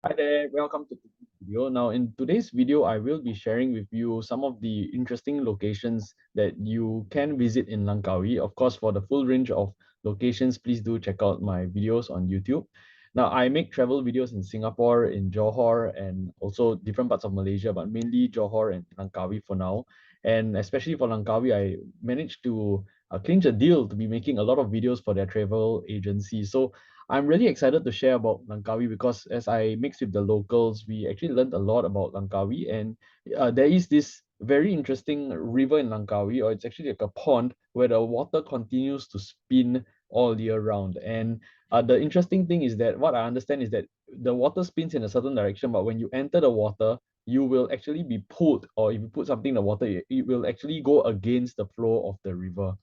Hi there, welcome to today's video. Now, in today's video, I will be sharing with you some of the interesting locations that you can visit in Langkawi. Of course, for the full range of locations, please do check out my videos on YouTube. Now, I make travel videos in Singapore, in Johor, and also different parts of Malaysia, but mainly Johor and Langkawi for now. And especially for Langkawi, I managed to clinch a deal to be making a lot of videos for their travel agency. So I'm really excited to share about Langkawi because as I mix with the locals, we actually learned a lot about Langkawi. And there is this very interesting river in Langkawi, or it's actually like a pond where the water continues to spin all year round. And the interesting thing is that what I understand is that the water spins in a certain direction, but when you enter the water, you will actually be pulled, or if you put something in the water, it will actually go against the flow of the river.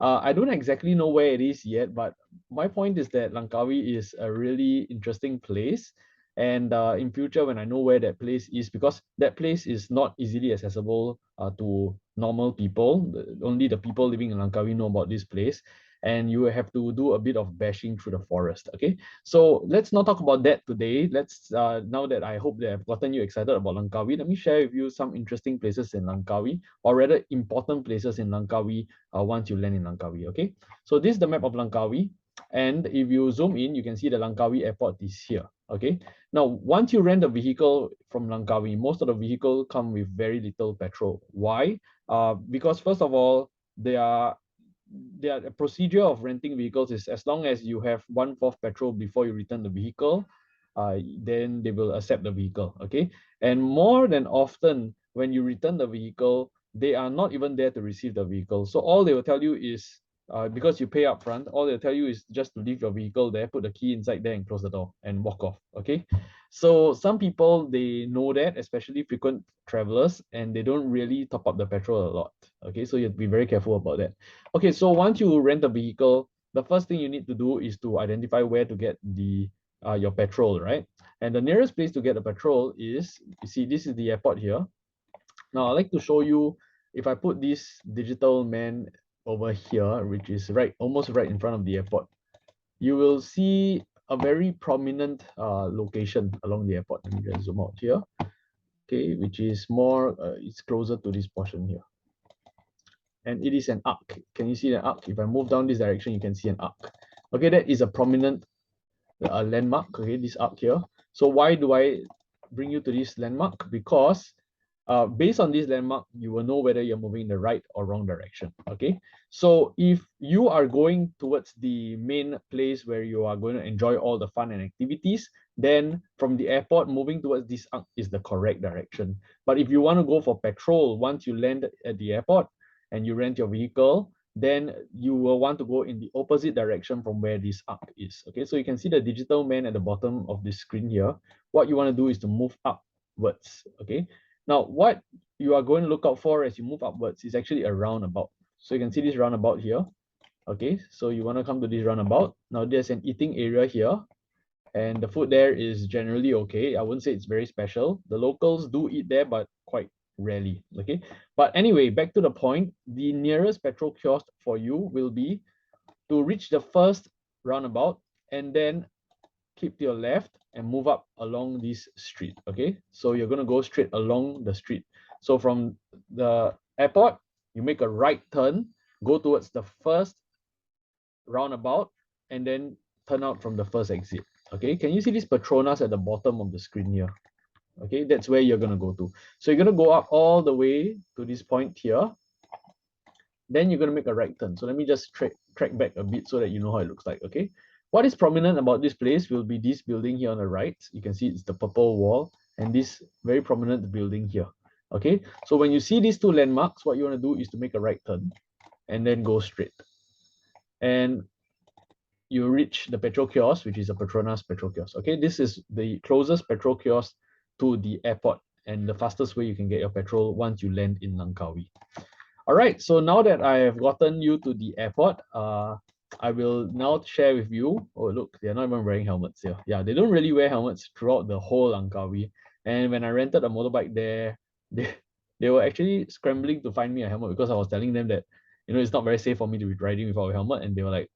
I don't exactly know where it is yet, but my point is that Langkawi is a really interesting place. And in future, when I know where that place is, because that place is not easily accessible to normal people, only the people living in Langkawi know about this place. And you have to do a bit of bashing through the forest. Okay, so let's not talk about that today. Let's now that I hope that I've gotten you excited about Langkawi, let me share with you some interesting places in Langkawi, or rather important places in Langkawi once you land in Langkawi. Okay, so this is the map of Langkawi, and if you zoom in, you can see the Langkawi airport is here. Okay, now once you rent a vehicle from Langkawi, most of the vehicle come with very little petrol. Why? Because first of all, they are the procedure of renting vehicles is as long as you have 1/4 petrol before you return the vehicle, then they will accept the vehicle. Okay, and more than often when you return the vehicle, they are not even there to receive the vehicle. So all they will tell you is, because you pay up front, all they'll tell you is just to leave your vehicle there, put the key inside there, and close the door and walk off. Okay, so some people they know that, especially frequent travelers, and they don't really top up the petrol a lot. Okay, so you have to be very careful about that. Okay, so once you rent a vehicle, the first thing you need to do is to identify where to get the your petrol, right? And the nearest place to get the petrol is, you see, this is the airport here. Now I'd like to show you, if I put this digital man over here, which is right, almost right in front of the airport, you will see a very prominent location along the airport. Let me just zoom out here. Okay, which is more, it's closer to this portion here. And it is an arc. Can you see the arc? If I move down this direction, you can see an arc. Okay, that is a prominent landmark. Okay, this arc here. So why do I bring you to this landmark? Because based on this landmark, you will know whether you're moving in the right or wrong direction. Okay, so if you are going towards the main place where you are going to enjoy all the fun and activities, then from the airport, moving towards this arc is the correct direction. But if you want to go for petrol, once you land at the airport and you rent your vehicle, then you will want to go in the opposite direction from where this arc is. Okay, so you can see the digital man at the bottom of this screen here. What you want to do is to move upwards. Okay, now what you are going to look out for as you move upwards is actually a roundabout. So you can see this roundabout here. Okay, so you want to come to this roundabout. Now there's an eating area here, and the food there is generally okay. I wouldn't say it's very special. The locals do eat there, but quite rarely. Okay, but anyway, back to the point, the nearest petrol kiosk for you will be to reach the first roundabout and then keep to your left and move up along this street. Okay, so you're going to go straight along the street. So from the airport, you make a right turn, go towards the first roundabout, and then turn out from the first exit. Okay, can you see these Petronas at the bottom of the screen here? Okay, that's where you're going to go to. So you're going to go up all the way to this point here. Then you're going to make a right turn. So let me just track back a bit so that you know how it looks like. Okay, what is prominent about this place will be this building here on the right. You can see it's the purple wall and this very prominent building here. Okay, so when you see these two landmarks, what you want to do is to make a right turn and then go straight. And you reach the petrol kiosk, which is a Petronas petrol kiosk. Okay, this is the closest petrol kiosk to the airport and the fastest way you can get your petrol once you land in Langkawi. All right, so now that I have gotten you to the airport, I will now share with you. Oh, look, they're not even wearing helmets here. Yeah, they don't really wear helmets throughout the whole Langkawi. And when I rented a motorbike there, they were actually scrambling to find me a helmet because I was telling them that, it's not very safe for me to be riding without a helmet. And they were like,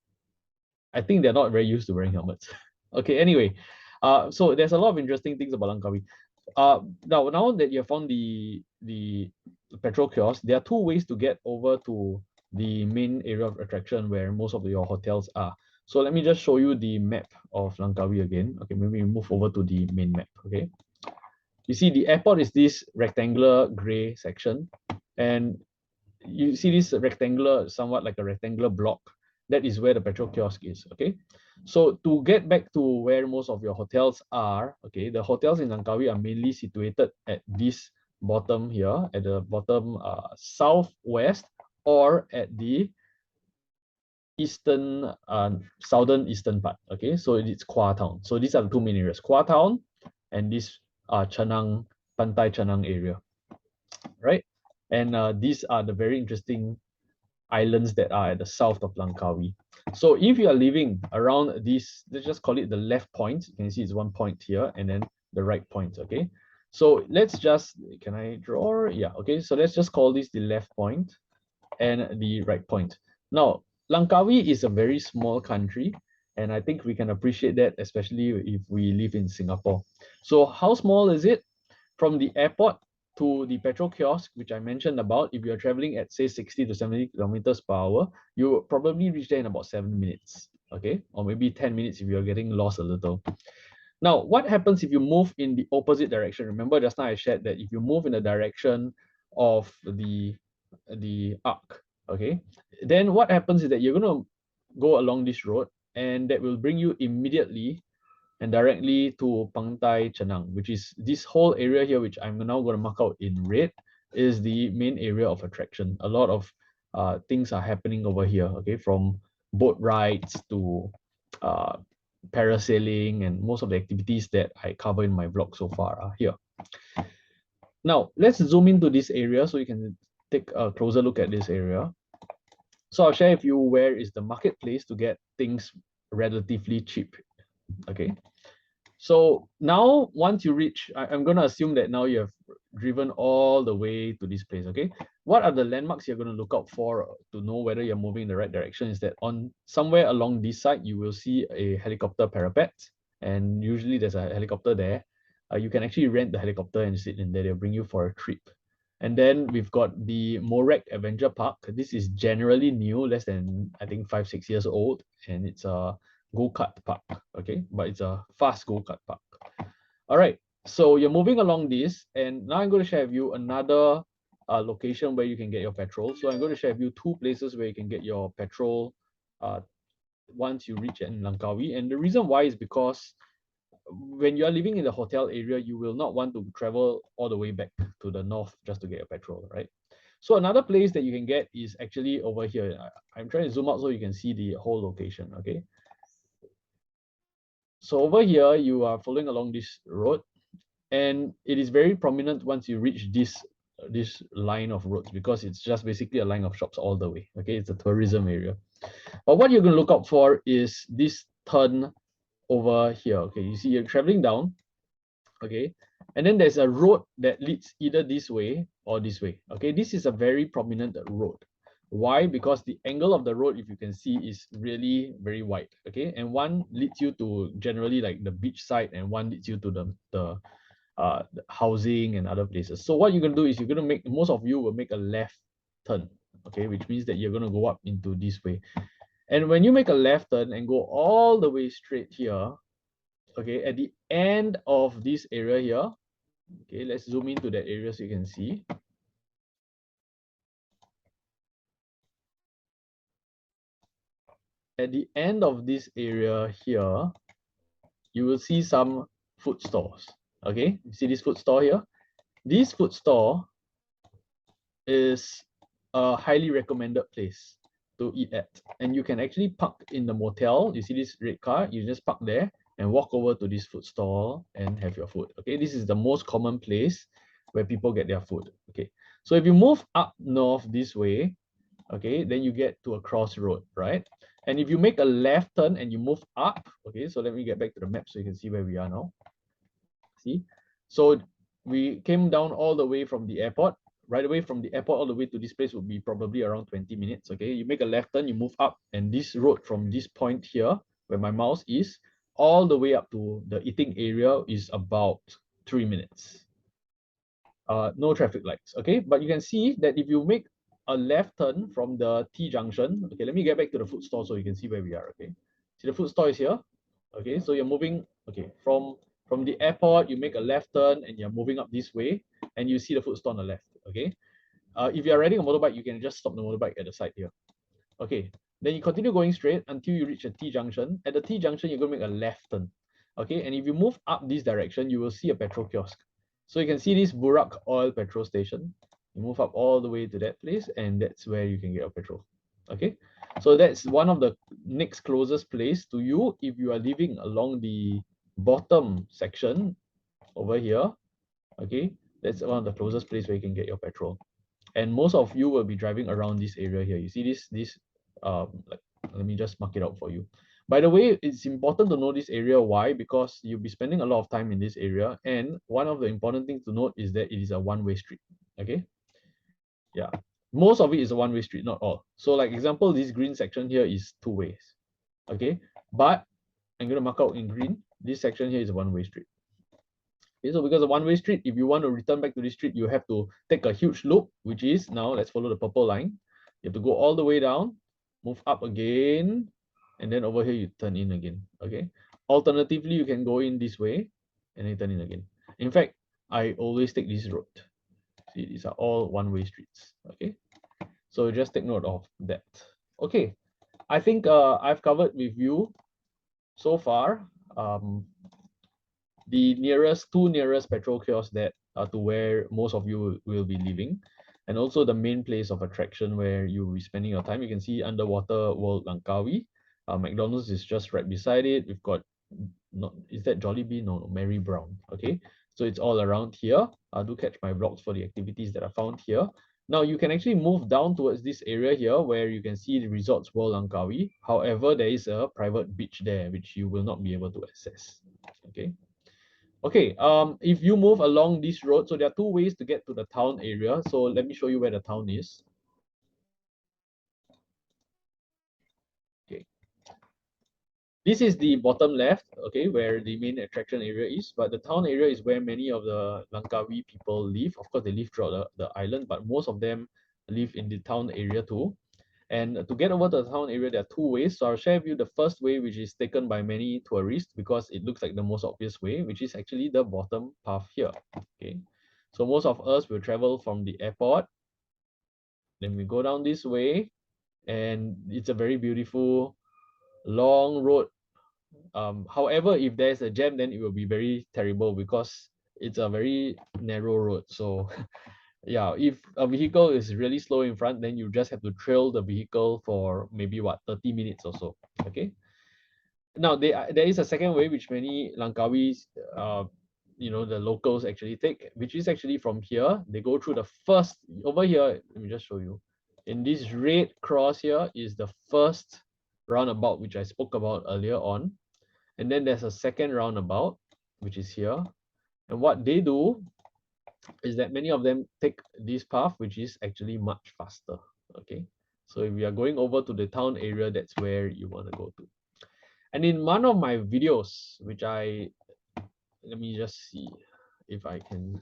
I think they're not very used to wearing helmets. Okay, anyway, So there's a lot of interesting things about Langkawi. Now that you have found the petrol kiosk, there are two ways to get over to the main area of attraction where most of your hotels are. So let me just show you the map of Langkawi again. Okay, maybe we move over to the main map. Okay, you see the airport is this rectangular gray section, and you see this rectangular, somewhat like a rectangular block. That is where the petrol kiosk is. Okay, so to get back to where most of your hotels are, okay, the hotels in Langkawi are mainly situated at this bottom here, at the bottom southwest, or at the eastern southern eastern part. Okay, so it's Kua Town. So these are the two main areas, Kua Town and this Chanang, Pantai Chanang area, right? And these are the very interesting islands that are at the south of Langkawi. So if you are living around this, let's just call it the left point. You can see it's one point here and then the right point, okay? So let's just, can I draw? Yeah, okay. So let's just call this the left point and the right point. Now, Langkawi is a very small country, and I think we can appreciate that, especially if we live in Singapore. So how small is it? From the airport to the petrol kiosk, which I mentioned about, if you're traveling at say 60 to 70 kilometers per hour, you will probably reach there in about 7 minutes, okay? Or maybe 10 minutes if you're getting lost a little. Now, what happens if you move in the opposite direction? Remember just now I shared that if you move in the direction of the arc, okay, then what happens is that you're going to go along this road, and that will bring you immediately and directly to Pantai Chenang, which is this whole area here, which I'm now going to mark out in red, is the main area of attraction. A lot of things are happening over here, okay, from boat rides to uh, parasailing, and most of the activities that I cover in my vlog so far are here. Now, let's zoom into this area so you can take a closer look at this area. So I'll share with you where is the marketplace to get things relatively cheap, okay? So now, once you reach, I'm going to assume that now you have driven all the way to this place, okay? What are the landmarks you're going to look out for to know whether you're moving in the right direction? Is that on somewhere along this side, you will see a helicopter parapet, and usually there's a helicopter there. You can actually rent the helicopter and sit in there. They'll bring you for a trip. And then we've got the Morek Adventure Park. This is generally new, less than, I think, 5-6 years old, and it's a go-kart park, okay? But it's a fast go-kart park. All right, so you're moving along this, and now I'm going to share with you another location where you can get your petrol. So I'm going to share with you two places where you can get your petrol once you reach in Langkawi. And the reason why is because when you are living in the hotel area, you will not want to travel all the way back to the north just to get your petrol, right? So another place that you can get is actually over here. I'm trying to zoom out so you can see the whole location, okay? So over here, you are following along this road, and it is very prominent once you reach this line of roads, because it's just basically a line of shops all the way, okay? It's a tourism area. But what you're going to look out for is this turn over here, okay? You see you're traveling down, okay, and then there's a road that leads either this way or this way, okay? This is a very prominent road. Why? Because the angle of the road, if you can see, is really very wide, okay? And one leads you to generally like the beach side, and one leads you to the housing and other places. So what you're going to do is you're going to make, most of you will make a left turn, okay, which means that you're going to go up into this way. And when you make a left turn and go all the way straight here, okay, at the end of this area here, okay, let's zoom into that area so you can see. At the end of this area here, you will see some food stores, okay? You see this food store here? This food store is a highly recommended place to eat at. And you can actually park in the motel. You see this red car, you just park there and walk over to this food store and have your food. Okay, this is the most common place where people get their food. Okay, so if you move up north this way, okay, then you get to a crossroad, right? And if you make a left turn and you move up, okay, so let me get back to the map so you can see where we are now. See, so we came down all the way from the airport. Right away from the airport all the way to this place would be probably around 20 minutes, okay? You make a left turn, you move up, and this road from this point here, where my mouse is, all the way up to the eating area is about 3 minutes. No traffic lights, okay? But you can see that if you make a left turn from the T junction, okay, let me get back to the food store so you can see where we are, okay? See the food store is here, okay? So you're moving, okay, from the airport, you make a left turn and you're moving up this way and you see the food store on the left, okay? If you're riding a motorbike, you can just stop the motorbike at the side here. Okay, then you continue going straight until you reach a T junction. At the T junction, you're going to make a left turn. Okay, and if you move up this direction, you will see a petrol kiosk. So you can see this Burak oil petrol station. You move up all the way to that place, and that's where you can get your petrol. Okay, so that's one of the next closest place to you if you are living along the bottom section over here. Okay, that's one of the closest place where you can get your petrol. And most of you will be driving around this area here. You see this like, let me just mark it out for you. By the way, it's important to know this area. Why? Because you'll be spending a lot of time in this area, and one of the important things to note is that it is a one-way street. Okay, yeah, most of it is a one-way street, not all. So like example, this green section here is two ways. Okay, but I'm going to mark out in green, this section here is a one-way street. Okay, so because of one-way street, if you want to return back to this street, you have to take a huge loop, which is, now let's follow the purple line. You have to go all the way down, move up again, and then over here you turn in again. Okay. Alternatively, you can go in this way and then turn in again. In fact, I always take this road. See, these are all one-way streets. Okay. So just take note of that. Okay. I think I've covered with you so far the two nearest petrol kiosks that are to where most of you will be living, and also the main place of attraction where you will be spending your time. You can see Underwater World Langkawi. McDonald's is just right beside it. We've got, not, is that Jollibee? No, no, Mary Brown. Okay, so it's all around here. Do catch my vlogs for the activities that are found here. Now you can actually move down towards this area here where you can see the Resorts World Langkawi. However, there is a private beach there which you will not be able to access. Okay. Okay, if you move along this road, so there are two ways to get to the town area. So let me show you where the town is. Okay, this is the bottom left, okay, where the main attraction area is. But the town area is where many of the Langkawi people live. Of course, they live throughout the island, but most of them live in the town area too. And to get over to the town area, there are two ways. So I'll share with you the first way, which is taken by many tourists because it looks like the most obvious way, which is actually the bottom path here. Okay, so most of us will travel from the airport. Then we go down this way, and it's a very beautiful long road. However, if there's a jam, then it will be very terrible because it's a very narrow road. So yeah, if a vehicle is really slow in front, then you just have to trail the vehicle for maybe what, 30 minutes or so. Okay. Now there is a second way which many Langkawis, the locals actually take, which is actually from here. They go through the first, over here. Let me just show you. In this red cross here is the first roundabout which I spoke about earlier on, and then there's a second roundabout which is here. And what they do is that many of them take this path, which is actually much faster. Okay, so if we are going over to the town area, that's where you want to go to. And in one of my videos, which let me just see if I can.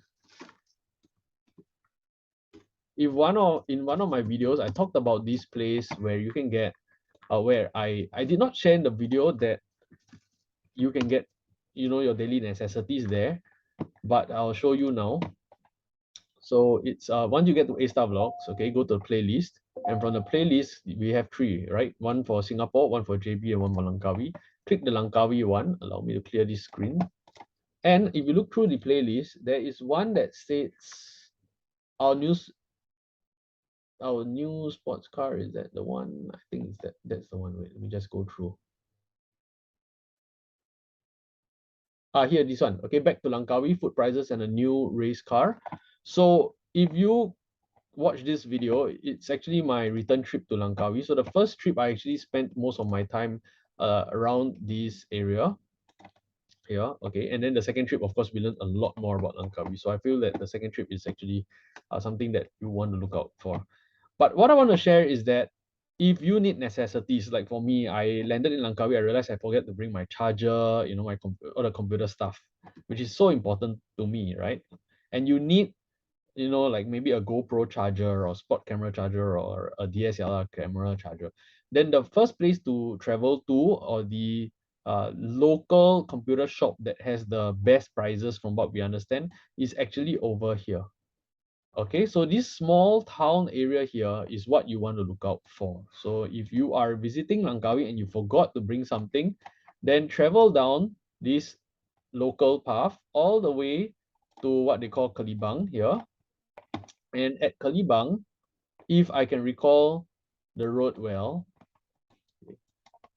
In one of my videos, I talked about this place where you can get, where I did not share in the video that you can get, your daily necessities there, but I'll show you now. So it's once you get to A-Star Vlogs, okay, go to the playlist, and from the playlist we have three, right? One for Singapore, one for JB, and one for Langkawi. Click the Langkawi one. Allow me to clear this screen. And if you look through the playlist, there is one that states our new sports car. Is that the one? I think that's the one. Wait, let me just go through. Here, this one. Okay, back to Langkawi, food prices and a new race car. So if you watch this video, it's actually my return trip to Langkawi. So the first trip, I actually spent most of my time around this area. Yeah, okay. And then the second trip, of course, we learned a lot more about Langkawi. So I feel that the second trip is actually something that you want to look out for. But what I want to share is that if you need necessities, like for me, I landed in Langkawi, I realized I forget to bring my charger, you know, my all the computer stuff, which is so important to me, right? And you need, you know, like maybe a GoPro charger or spot camera charger or a DSLR camera charger, then the first place to travel to, or the local computer shop that has the best prices from what we understand, is actually over here. Okay, so this small town area here is what you want to look out for. So if you are visiting Langkawi and you forgot to bring something, then travel down this local path all the way to what they call Kalibang here. And at Kalibang, if I can recall the road well,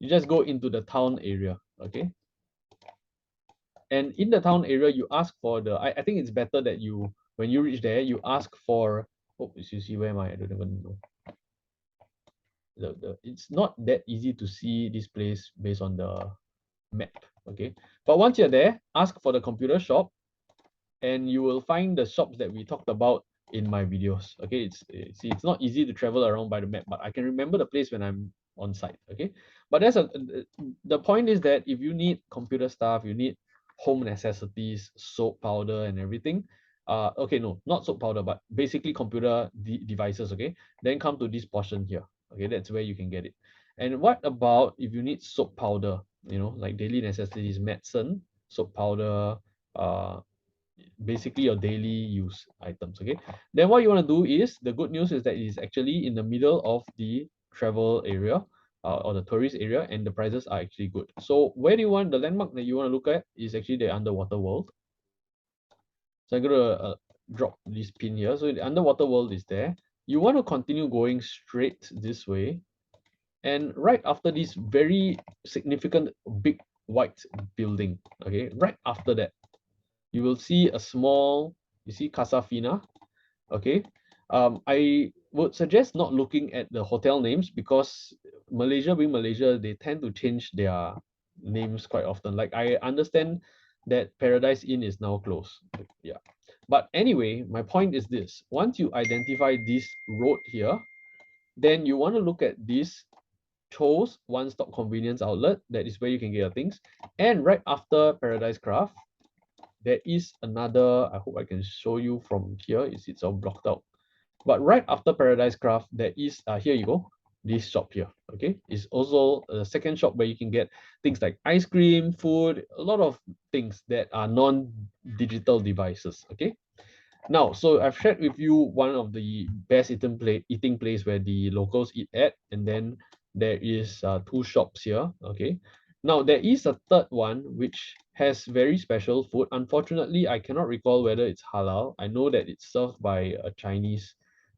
you just go into the town area, okay? And in the town area, you ask for the, I think it's better that you, when you reach there, you ask for, oh, you see where am I? I don't even know. It's not that easy to see this place based on the map, okay? But once you're there, ask for the computer shop, and you will find the shops that we talked about in my videos. Okay, see, it's not easy to travel around by the map, but I can remember the place when I'm on site. Okay, but the point is that if you need computer stuff, you need home necessities, soap, powder, and everything. Okay, no, not soap powder, but basically computer devices. Okay, then come to this portion here. Okay, that's where you can get it. And what about if you need soap powder? You know, like daily necessities, medicine, soap powder, basically your daily use items. Okay, then what you want to do is, the good news is that it is actually in the middle of the travel area, or the tourist area, and the prices are actually good. So where do you want, the landmark that you want to look at is actually the underwater world. So I'm going to drop this pin here. So the underwater world is there. You want to continue going straight this way, and right after this very significant big white building, okay, right after that, you will see a small, you see Casa Fina, okay? I would suggest not looking at the hotel names, because Malaysia being Malaysia, they tend to change their names quite often. Like, I understand that Paradise Inn is now closed. Yeah. But anyway, my point is this. Once you identify this road here, then you want to look at this Cho's one-stop convenience outlet. That is where you can get your things. And right after Paradise Craft, there is another, I hope I can show you from here, it's all blocked out. But right after Paradise Craft, there is, here you go, this shop here, okay? It's also a second shop where you can get things like ice cream, food, a lot of things that are non-digital devices, okay? Now, so I've shared with you one of the best eating place where the locals eat at, and then there is two shops here. Okay. Now there is a third one which has very special food. Unfortunately, I cannot recall whether it's halal. I know that it's served by a Chinese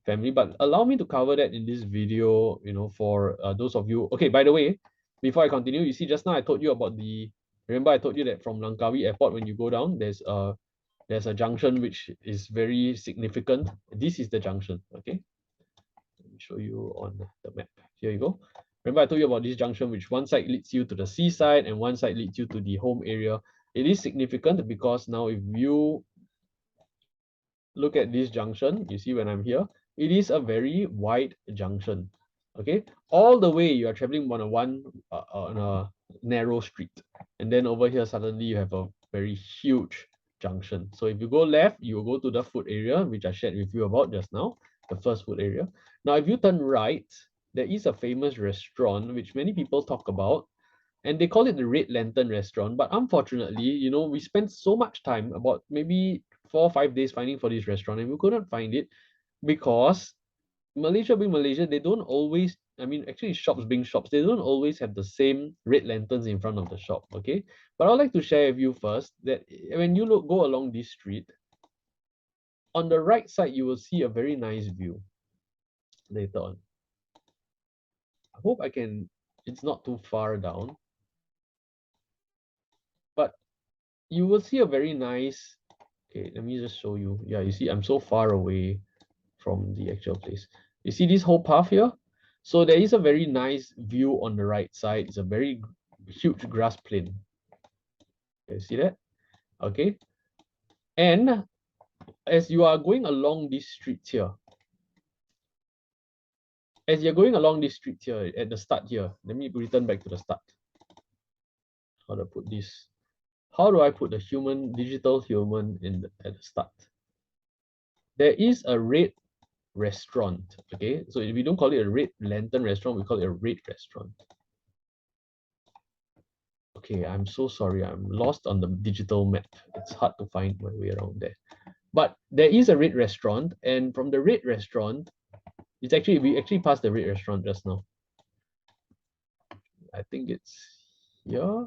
family, but allow me to cover that in this video. You know, for those of you. Okay. By the way, before I continue, you see just now I told you about the. Remember, I told you that from Langkawi Airport, when you go down, there's a junction which is very significant. This is the junction, okay? Let me show you on the map. Here you go. Remember I told you about this junction, which one side leads you to the seaside and one side leads you to the home area. It is significant because now if you look at this junction, you see when I'm here, it is a very wide junction, okay? All the way you are traveling on a narrow street. And then over here, suddenly you have a very huge junction. So if you go left, you will go to the food area, which I shared with you about just now, the first food area. Now, if you turn right, there is a famous restaurant, which many people talk about, and they call it the Red Lantern restaurant. But unfortunately, you know, we spent so much time, about maybe 4 or 5 days, finding for this restaurant, and we couldn't find it because Malaysia being Malaysia, they don't always, I mean, actually shops being shops, they don't always have the same red lanterns in front of the shop, okay? But I'd like to share with you first that when you go along this street, on the right side, you will see a very nice view later on. I hope I can, it's not too far down, but you will see a very nice, okay, let me just show you. Yeah, you see, I'm so far away from the actual place. You see this whole path here? So there is a very nice view on the right side. It's a very huge grass plain. You see that? Okay. And as you are going along these streets here, as you're going along this street here, at the start here, let me return back to the start. How do I put this? How do I put the human, digital human at the start? There is a red restaurant, okay? So we don't call it a red lantern restaurant, we call it a red restaurant. Okay, I'm so sorry, I'm lost on the digital map. It's hard to find my way around there. But there is a red restaurant, and from the red restaurant, we actually passed the red restaurant just now. I think it's here.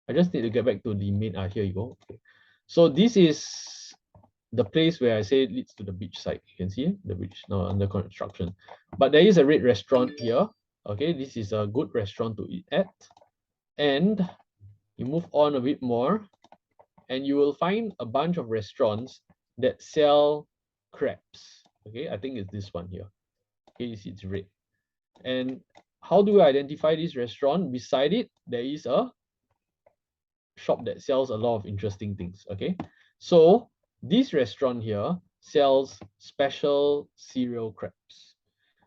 I just need to get back to the main. Here you go. Okay. So this is the place where I say it leads to the beach side. You can see the beach now under construction. But there is a red restaurant here. Okay, this is a good restaurant to eat at. And you move on a bit more, and you will find a bunch of restaurants that sell crabs. Okay, I think it's this one here. Okay, you see it's red. And how do I identify this restaurant? Beside it, there is a shop that sells a lot of interesting things. Okay, so this restaurant here sells special cereal crabs.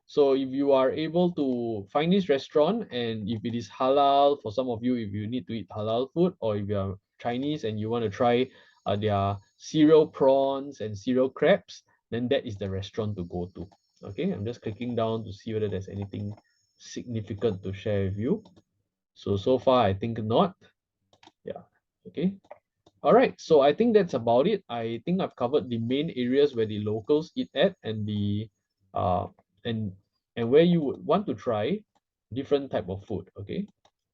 So if you are able to find this restaurant, and if it is halal, for some of you, if you need to eat halal food, or if you are Chinese and you want to try their cereal prawns and cereal crabs, then that is the restaurant to go to. Okay, I'm just clicking down to see whether there's anything significant to share with you. So far, I think not. Yeah, okay. All right, so I think that's about it. I think I've covered the main areas where the locals eat at, and the uh and where you would want to try different type of food. Okay,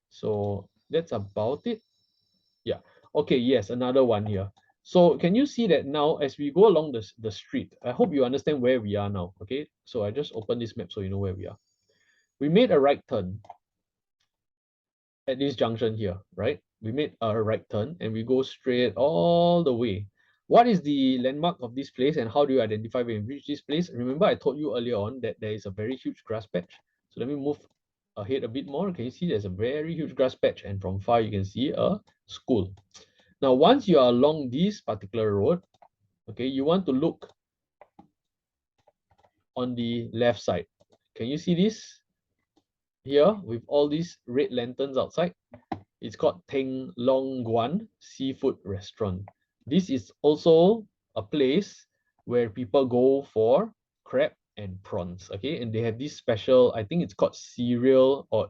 so that's about it. Yeah. Okay, yes, another one here. So can you see that now as we go along the street? I hope you understand where we are now. Okay, so I just open this map so you know where we are. We made a right turn at this junction here, right? We made a right turn and we go straight all the way. What is the landmark of this place, and how do you identify when you reach this place? Remember, I told you earlier on that there is a very huge grass patch. So let me move ahead a bit more. Can you see there's a very huge grass patch, and from far you can see a school. Now, once you are along this particular road, okay, you want to look on the left side. Can you see this here with all these red lanterns outside? It's called Teng Long Guan Seafood Restaurant. This is also a place where people go for crab and prawns. Okay, and they have this special, I think it's called cereal, or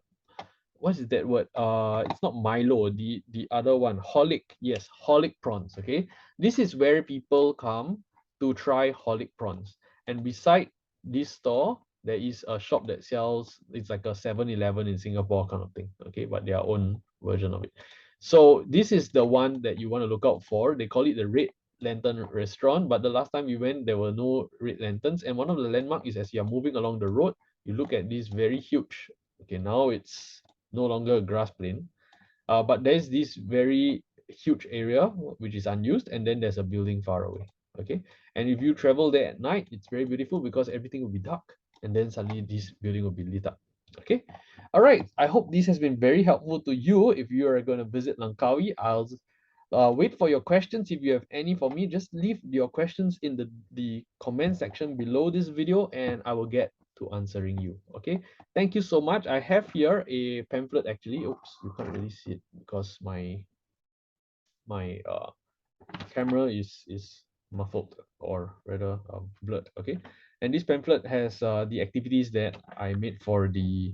what is that word? It's not Milo, the other one, Holic. Yes, Holic prawns. Okay, this is where people come to try Holic prawns. And beside this store, there is a shop that sells, it's like a 7-Eleven in Singapore kind of thing. Okay, but their own version of it. So this is the one that you want to look out for. They call it the Red Lantern Restaurant, but the last time we went, there were no red lanterns. And one of the landmarks is as you're moving along the road, you look at this very huge, okay, now it's no longer a grass plain, but there's this very huge area which is unused, and then there's a building far away. Okay, and if you travel there at night, it's very beautiful because everything will be dark, and then suddenly this building will be lit up. Okay, all right, I hope this has been very helpful to you. If you are going to visit Langkawi, I'll wait for your questions. If you have any for me, just leave your questions in the comment section below this video, and I will get to answering you. Okay, thank you so much. I have here a pamphlet actually. Oops, you can't really see it because my camera is muffled, or rather blurred. Okay, and this pamphlet has the activities that I made for the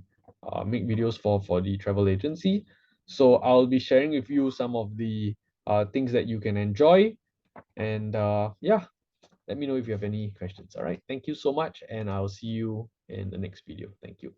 make videos for the travel agency. So I'll be sharing with you some of the things that you can enjoy, and yeah, let me know if you have any questions. All right, thank you so much, and I'll see you in the next video. Thank you.